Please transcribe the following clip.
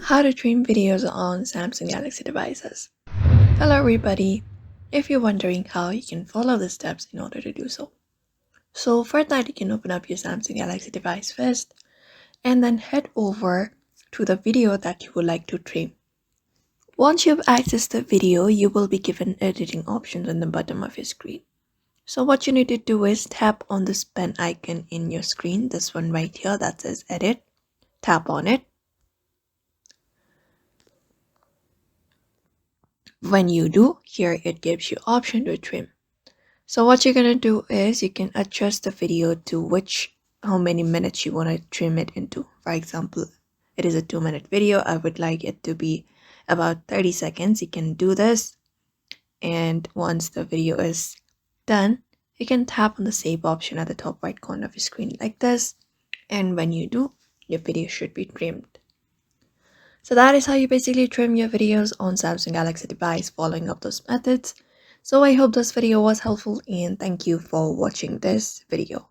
How to trim videos on Samsung Galaxy devices. Hello everybody. If you're wondering how you can follow the steps in order to do so. So for that, you can open up your Samsung Galaxy device first and then head over to the video that you would like to trim. Once you've accessed the video, you will be given editing options on the bottom of your screen. So what you need to do is tap on this pen icon in your screen, this one right here that says edit. Tap on it. When you do, here it gives you option to trim. So what you're gonna do is you can adjust the video to how many minutes you want to trim it into. For example, it is a 2-minute video. I would like it to be about 30 seconds. You can do this, and once the video is done, you can tap on the save option at the top right corner of your screen like this, and when you do, your video should be trimmed. So that is how you basically trim your videos on Samsung Galaxy device following up those methods. So I hope this video was helpful and thank you for watching this video.